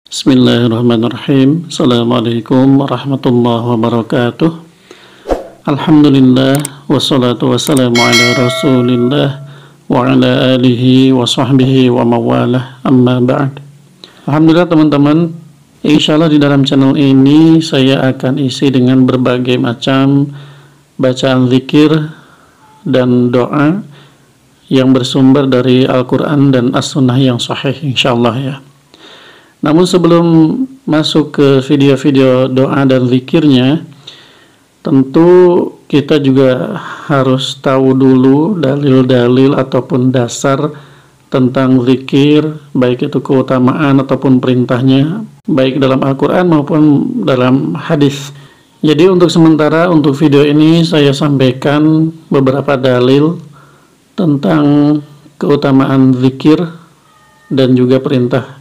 Bismillahirrahmanirrahim. Assalamualaikum warahmatullahi wabarakatuh. Alhamdulillah wassalatu wassalamu ala rasulillah wa ala alihi wa sahbihi wa mawalah, amma ba'd. Alhamdulillah teman-teman, insyaallah di dalam channel ini saya akan isi dengan berbagai macam bacaan zikir dan doa yang bersumber dari Al-Quran dan As-Sunnah yang sahih insyaallah ya. Namun sebelum masuk ke video-video doa dan zikirnya, tentu kita juga harus tahu dulu dalil-dalil ataupun dasar tentang zikir, baik itu keutamaan ataupun perintahnya, baik dalam Al-Quran maupun dalam hadis. Jadi untuk sementara, untuk video ini saya sampaikan beberapa dalil tentang keutamaan zikir dan juga perintah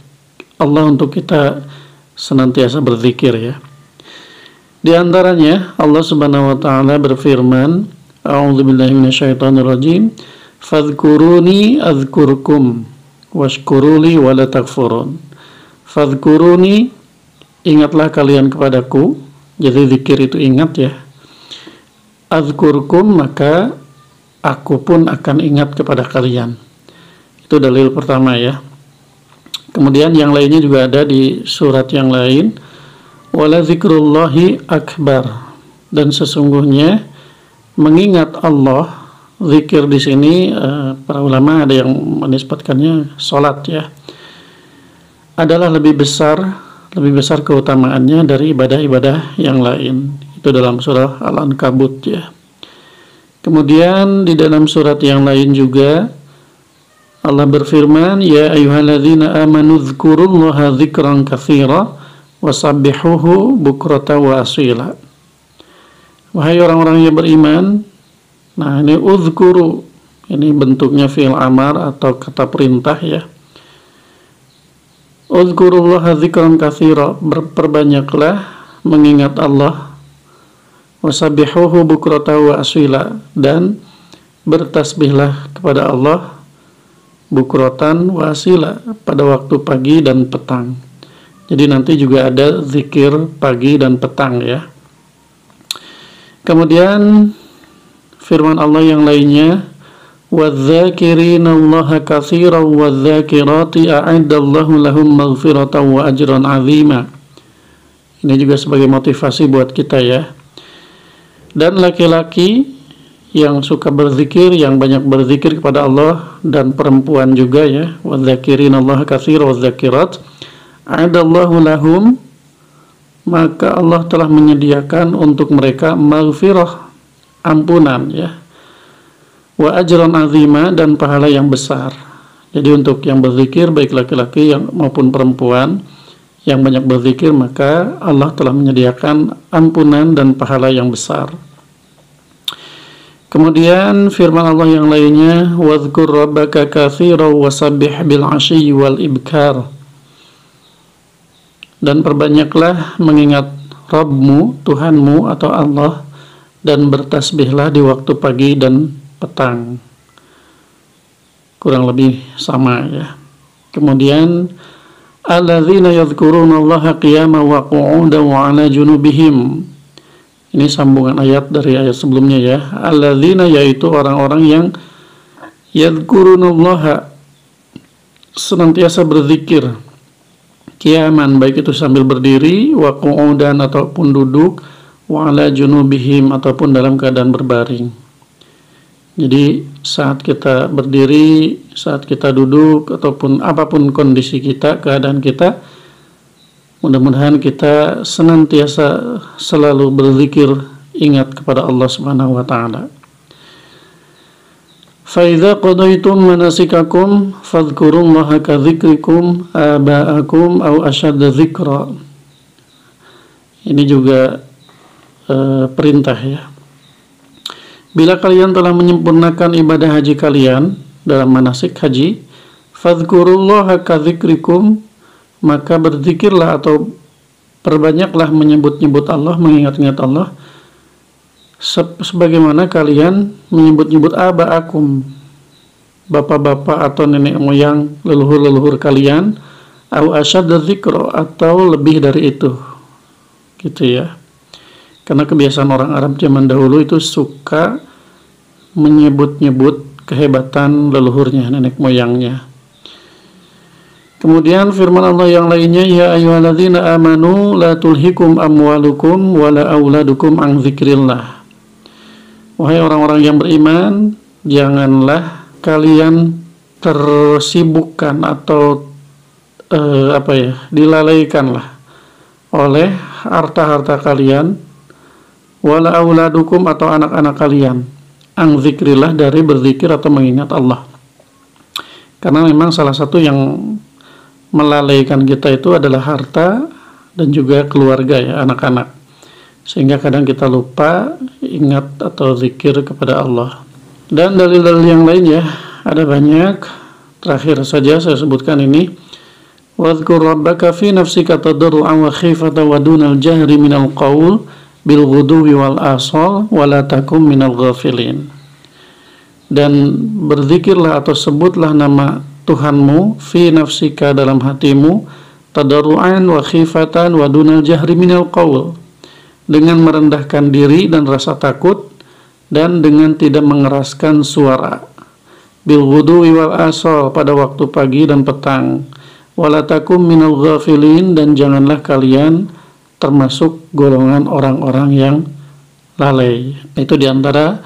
Allah untuk kita senantiasa berzikir ya. Di antaranya Allah Subhanahu wa taala berfirman, A'udzubillahi minasyaitonirrajim, fadhkuruni adzkurkum washkuruli wala takfurun. Fadhkuruni, ingatlah kalian kepadaku. Jadi zikir itu ingat ya. Adzkurkum, maka aku pun akan ingat kepada kalian. Itu dalil pertama ya. Kemudian yang lainnya juga ada di surat yang lain, wala zikrullahi akbar, dan sesungguhnya mengingat Allah, zikir di sini para ulama ada yang menisbatkannya salat ya, adalah lebih besar keutamaannya dari ibadah-ibadah yang lain. Itu dalam surah Al-Ankabut ya. Kemudian di dalam surat yang lain juga Allah berfirman, ya ayyuhalladzina amanu dzkurullaha dzikran katsira wasabbihuhu bukrata wa asila. Wahai orang-orang yang beriman. Nah, ini udzkuru, ini bentuknya fi'il amar atau kata perintah ya. Udzkurullaha dzikran katsira, perbanyaklah mengingat Allah, wasabbihuhu bukrata wa asila, dan bertasbihlah kepada Allah bukrotan wasila, pada waktu pagi dan petang. Jadi nanti juga ada zikir pagi dan petang ya. Kemudian firman Allah yang lainnya, wadzakirinallaha katsiran wadzakirati a'addallahu lahum maghfiratan wa ajran 'azima. Ini juga sebagai motivasi buat kita ya. Dan laki-laki yang suka berzikir, yang banyak berzikir kepada Allah, dan perempuan juga ya, wadzakirinallaha katsiran wadzakirat a'adallahu lahum, maka Allah telah menyediakan untuk mereka maghfirah, ampunan ya, wa ajran azima, dan pahala yang besar. Jadi untuk yang berzikir, baik laki-laki yang maupun perempuan yang banyak berzikir, maka Allah telah menyediakan ampunan dan pahala yang besar. Kemudian firman Allah yang lainnya, wadhkur rabbaka katsiran wasabbih bil 'ashyi wal ibkar, dan perbanyaklah mengingat Rabbmu, Tuhanmu atau Allah, dan bertasbihlah di waktu pagi dan petang. Kurang lebih sama ya. Kemudian alladzina yadhkurunallaha qiyaman wa qu'udan wa 'ala junubihim. Ini sambungan ayat dari ayat sebelumnya ya. Alladzina, yaitu orang-orang yang yadhkurunallaha, senantiasa berzikir, qiyaman, baik itu sambil berdiri, wa qu'udan ataupun duduk, wa 'ala junubihim ataupun dalam keadaan berbaring. Jadi saat kita berdiri, saat kita duduk, ataupun apapun kondisi kita, keadaan kita, mudah-mudahan kita senantiasa selalu berzikir, ingat kepada Allah Subhanahu wa taala. Fa idza qadaytum manasikakum fadhkurullaha ka dzikrikum aba'akum aw ashadda dzikra. Ini juga perintah ya. Bila kalian telah menyempurnakan ibadah haji kalian dalam manasik haji, fadhkurullaha ka dzikrikum, maka berzikirlah atau perbanyaklah menyebut-nyebut Allah, mengingat-ingat Allah, sebagaimana kalian menyebut-nyebut aba'akum, bapak-bapak atau nenek moyang, leluhur-leluhur kalian, au asyadda dzikra, atau lebih dari itu, gitu ya. Karena kebiasaan orang Arab zaman dahulu itu suka menyebut-nyebut kehebatan leluhurnya, nenek moyangnya. Kemudian firman Allah yang lainnya, ya ayyuhalladzina amanu la tulhikum amwalukum wala auladukum an dzikrillah. Wahai orang-orang yang beriman, janganlah kalian tersibukkan atau dilalaikanlah oleh harta-harta kalian, wala auladukum, atau anak-anak kalian, an dzikrillah, dari berzikir atau mengingat Allah. Karena memang salah satu yang melalaikan kita itu adalah harta dan juga keluarga ya, anak-anak. Sehingga kadang kita lupa ingat atau zikir kepada Allah. Dan dalil-dalil yang lain ya, ada banyak. Terakhir saja saya sebutkan ini. Wadhkur rabbaka fi nafsika tadarru'an wa khifatan wa dunal jahri minal qaul bil ghuduwi wal asal wa la takum minal ghafilin. Dan berzikirlah atau sebutlah nama Tuhanmu fi nafsika, dalam hatimu, tadarru'an wa khifatan wa dunal jahri minal qaul, dengan merendahkan diri dan rasa takut, dan dengan tidak mengeraskan suara, bil ghuduwi wal asal, pada waktu pagi dan petang, wala takum minal ghafilin, dan janganlah kalian termasuk golongan orang-orang yang lalai. Itu diantara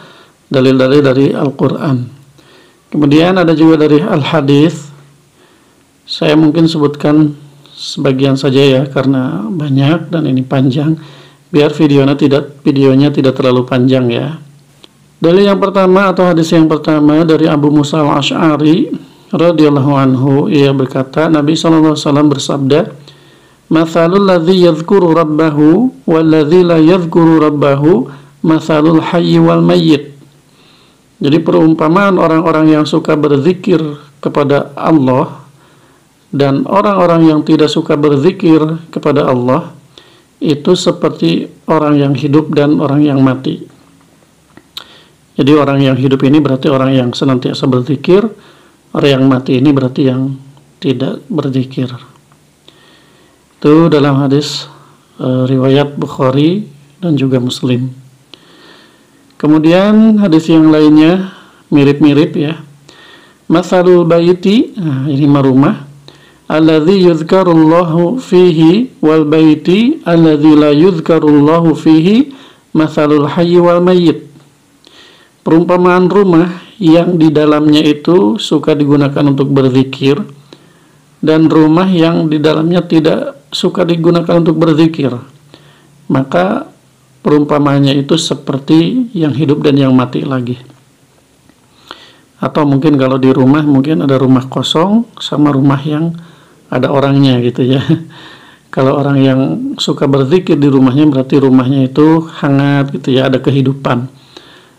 dalil-dalil dari Al-Quran. Kemudian ada juga dari Al-Hadis. Saya mungkin sebutkan sebagian saja ya, karena banyak dan ini panjang, biar videonya tidak terlalu panjang ya. Dalil yang pertama atau hadis yang pertama dari Abu Musa al-Asy'ari radhiyallahu anhu, ia berkata, Nabi SAW bersabda, mathalul ladzi yadhkuru rabbahu wal ladzi la yadhkuru rabbahu mathalul hayyi wal mayyit. Jadi perumpamaan orang-orang yang suka berzikir kepada Allah dan orang-orang yang tidak suka berzikir kepada Allah itu seperti orang yang hidup dan orang yang mati. Jadi orang yang hidup ini berarti orang yang senantiasa berzikir, orang yang mati ini berarti yang tidak berzikir. Itu dalam hadis riwayat Bukhari dan juga Muslim. Kemudian hadis yang lainnya mirip-mirip ya. Matsalul baiti, ini rumah, alladzi yuzkarullahu fihi wal baiti alladzi la yuzkarullahu fihi matsalul hayyi wal mayyit. Perumpamaan rumah yang di dalamnya itu suka digunakan untuk berzikir dan rumah yang di dalamnya tidak suka digunakan untuk berzikir. Maka perumpamaannya itu seperti yang hidup dan yang mati lagi. Atau mungkin kalau di rumah, mungkin ada rumah kosong sama rumah yang ada orangnya gitu ya. Kalau orang yang suka berzikir di rumahnya, berarti rumahnya itu hangat gitu ya, ada kehidupan.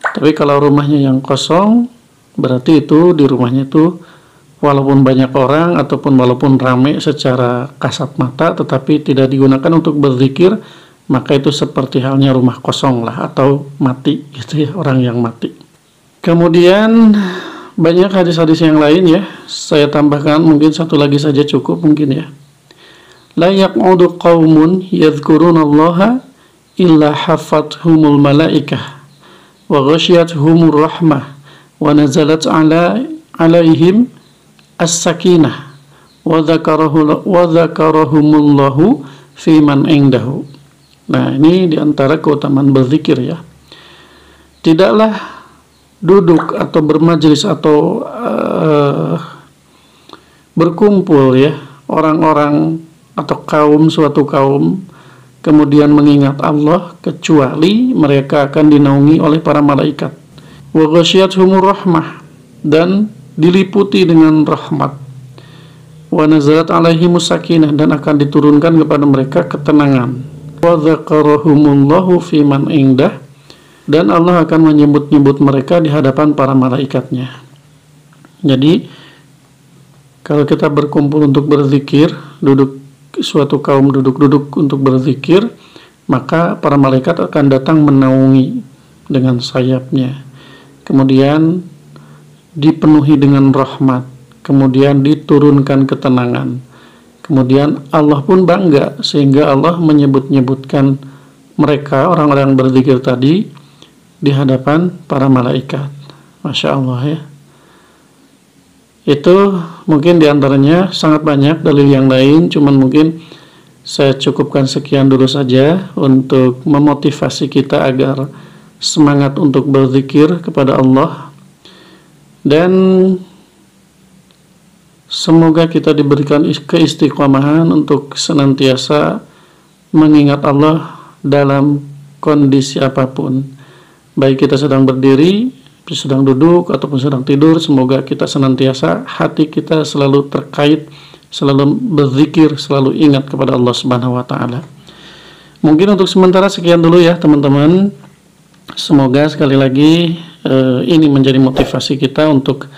Tapi kalau rumahnya yang kosong, berarti itu di rumahnya itu walaupun banyak orang ataupun walaupun ramai secara kasat mata, tetapi tidak digunakan untuk berzikir, maka itu seperti halnya rumah kosong lah, atau mati gitu ya, orang yang mati. Kemudian banyak hadis-hadis yang lain ya, saya tambahkan mungkin satu lagi saja cukup mungkin ya. La yaq'udu qaumun yadhkurunallaha illa hafathumul malaikah wa ghasyiyatuhumur rahmah wa nazalat alaihim as-sakinah wa dzakarahumullahu fi man indahu. Nah, ini diantara keutamaan berzikir ya. Tidaklah duduk atau bermajlis atau berkumpul ya orang-orang atau suatu kaum kemudian mengingat Allah kecuali mereka akan dinaungi oleh para malaikat. Wa ghasyiyatuhumur rahmah, dan diliputi dengan rahmat. Wa nazalat alaihimus sakinah, dan akan diturunkan kepada mereka ketenangan. Wa dzakarahumullahu fi man indah, dan Allah akan menyebut-nyebut mereka di hadapan para malaikatnya. Jadi kalau kita berkumpul untuk berzikir, suatu kaum duduk untuk berzikir, maka para malaikat akan datang menaungi dengan sayapnya, kemudian dipenuhi dengan rahmat, kemudian diturunkan ketenangan, Kemudian Allah pun bangga sehingga Allah menyebut-nyebutkan mereka orang-orang yang berzikir tadi di hadapan para malaikat. Masya Allah ya. Itu mungkin diantaranya, sangat banyak dalil yang lain, cuman mungkin saya cukupkan sekian dulu saja untuk memotivasi kita agar semangat untuk berzikir kepada Allah, dan semoga kita diberikan keistiqomahan untuk senantiasa mengingat Allah dalam kondisi apapun, baik kita sedang berdiri, sedang duduk, ataupun sedang tidur. Semoga kita senantiasa hati kita selalu terkait, selalu berzikir, selalu ingat kepada Allah Subhanahu wa taala. Mungkin untuk sementara sekian dulu ya teman-teman. Semoga sekali lagi ini menjadi motivasi kita untuk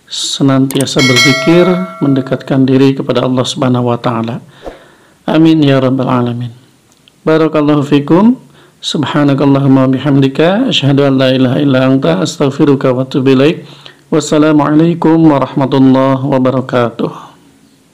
senantiasa berzikir, mendekatkan diri kepada Allah Subhanahu wa taala. Amin ya rabbal alamin. Barakallahu fikum. Subhanakallahumma bihamdika asyhadu an la ilaha illa anta astaghfiruka wa atubu ilaik. Wassalamualaikum warahmatullahi wabarakatuh.